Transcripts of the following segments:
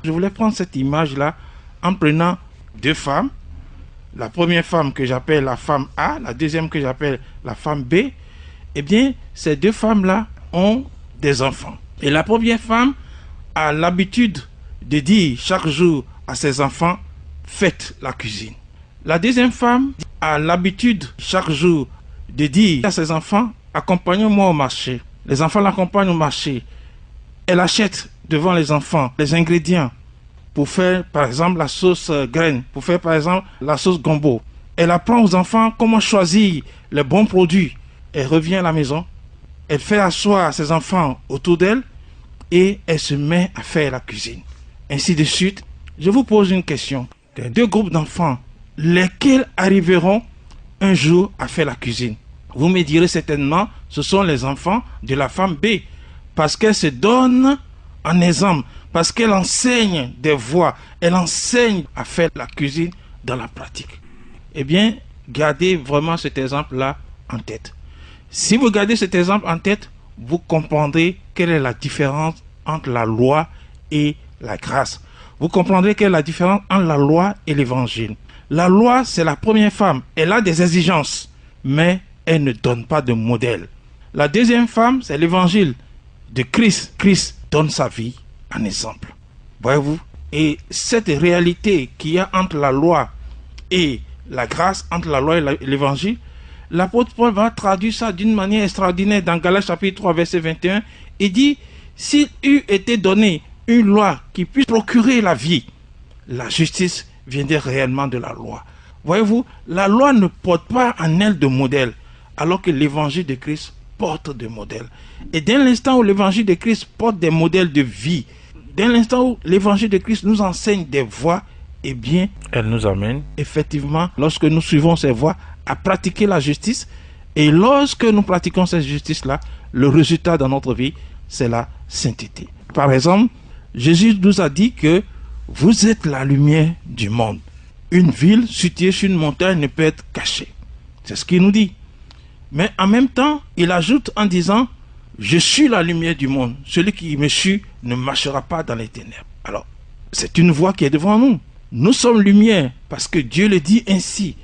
Je voulais prendre cette image-là en prenant deux femmes. La première femme que j'appelle la femme A, la deuxième que j'appelle la femme B. Eh bien, ces deux femmes-là ont des enfants. Et la première femme a l'habitude de dire chaque jour à ses enfants, faites la cuisine. La deuxième femme a l'habitude chaque jour de dire à ses enfants, accompagnez-moi au marché. Les enfants l'accompagnent au marché. Elle achète devant les enfants les ingrédients pour faire par exemple la sauce graine, pour faire par exemple la sauce gombo. Elle apprend aux enfants comment choisir les bons produits. Elle revient à la maison, elle fait asseoir ses enfants autour d'elle et elle se met à faire la cuisine. Ainsi de suite. Je vous pose une question. Des deux groupes d'enfants, lesquels arriveront un jour à faire la cuisine? Vous me direz certainement, ce sont les enfants de la femme B, parce qu'elle se donne en exemple, parce qu'elle enseigne des voies, elle enseigne à faire la cuisine dans la pratique. Eh bien, gardez vraiment cet exemple-là en tête. Si vous gardez cet exemple en tête, vous comprendrez quelle est la différence entre la loi et la grâce. Vous comprendrez quelle est la différence entre la loi et l'évangile. La loi, c'est la première femme. Elle a des exigences, mais elle ne donne pas de modèle. La deuxième femme, c'est l'évangile de Christ. Christ donne sa vie en exemple. Voyez-vous? Et cette réalité qu'il y a entre la loi et la grâce, entre la loi et l'évangile, l'apôtre Paul va traduire ça d'une manière extraordinaire dans Galates chapitre 3, verset 21. Il dit, s'il eût été donné une loi qui puisse procurer la vie, la justice viendrait réellement de la loi. Voyez-vous, la loi ne porte pas en elle de modèle, alors que l'évangile de Christ porte des modèles. Et dès l'instant où l'évangile de Christ porte des modèles de vie, dès l'instant où l'évangile de Christ nous enseigne des voies, eh bien, elle nous amène effectivement, lorsque nous suivons ces voies, à pratiquer la justice. Et lorsque nous pratiquons cette justice-là, le résultat dans notre vie, c'est la sainteté. Par exemple, Jésus nous a dit que vous êtes la lumière du monde. Une ville située sur une montagne ne peut être cachée. C'est ce qu'il nous dit. Mais en même temps, il ajoute en disant, je suis la lumière du monde. Celui qui me suit ne marchera pas dans les ténèbres. Alors, c'est une voie qui est devant nous. Nous sommes lumière parce que Dieu le dit ainsi.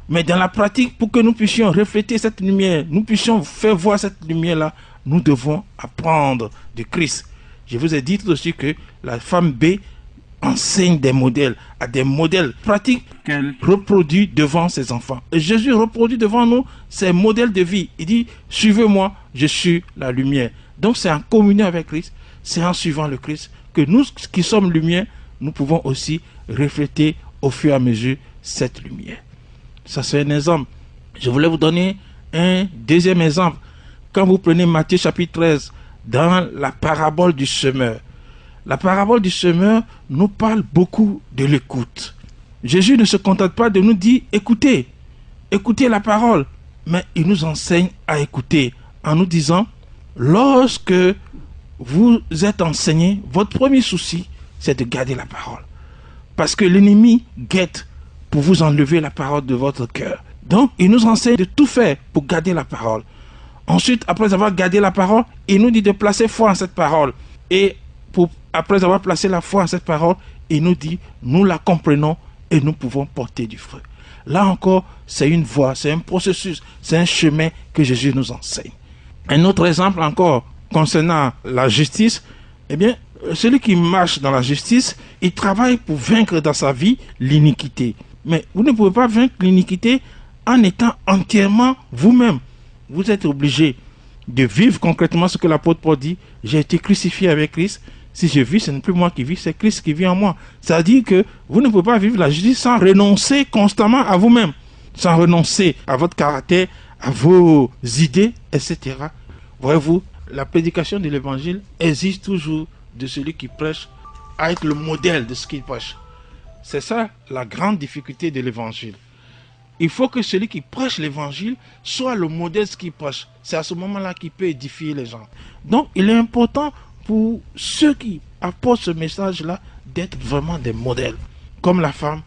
Mais dans la pratique, pour que nous puissions refléter cette lumière, nous puissions faire voir cette lumière-là, nous devons apprendre de Christ. Je vous ai dit aussi que la femme B enseigne des modèles, à des modèles pratiques qu'elle reproduit devant ses enfants. Et Jésus reproduit devant nous ces modèles de vie. Il dit, suivez-moi, je suis la lumière. Donc c'est en communion avec Christ, c'est en suivant le Christ que nous qui sommes lumière, nous pouvons aussi refléter au fur et à mesure cette lumière. Ça c'est un exemple. Je voulais vous donner un deuxième exemple. Quand vous prenez Matthieu chapitre 13, dans la parabole du semeur. La parabole du semeur nous parle beaucoup de l'écoute. Jésus ne se contente pas de nous dire écoutez, écoutez la parole, mais il nous enseigne à écouter en nous disant lorsque vous êtes enseigné, votre premier souci c'est de garder la parole. Parce que l'ennemi guette pour vous enlever la parole de votre cœur. Donc il nous enseigne de tout faire pour garder la parole. Ensuite, après avoir gardé la parole, il nous dit de placer foi en cette parole. Et après avoir placé la foi en cette parole, il nous dit, nous la comprenons et nous pouvons porter du fruit. Là encore, c'est une voie, c'est un processus, c'est un chemin que Jésus nous enseigne. Un autre exemple encore concernant la justice, eh bien, celui qui marche dans la justice, il travaille pour vaincre dans sa vie l'iniquité. Mais vous ne pouvez pas vaincre l'iniquité en étant entièrement vous-même. Vous êtes obligé de vivre concrètement ce que l'apôtre Paul dit. J'ai été crucifié avec Christ. Si je vis, ce n'est plus moi qui vis, c'est Christ qui vit en moi. C'est-à-dire que vous ne pouvez pas vivre la justice sans renoncer constamment à vous-même, sans renoncer à votre caractère, à vos idées, etc. Voyez-vous, la prédication de l'évangile exige toujours de celui qui prêche à être le modèle de ce qu'il prêche. C'est ça la grande difficulté de l'évangile. Il faut que celui qui prêche l'évangile soit le modèle de ce qu'il prêche. C'est à ce moment-là qu'il peut édifier les gens. Donc, il est important pour ceux qui apportent ce message-là d'être vraiment des modèles. Comme la femme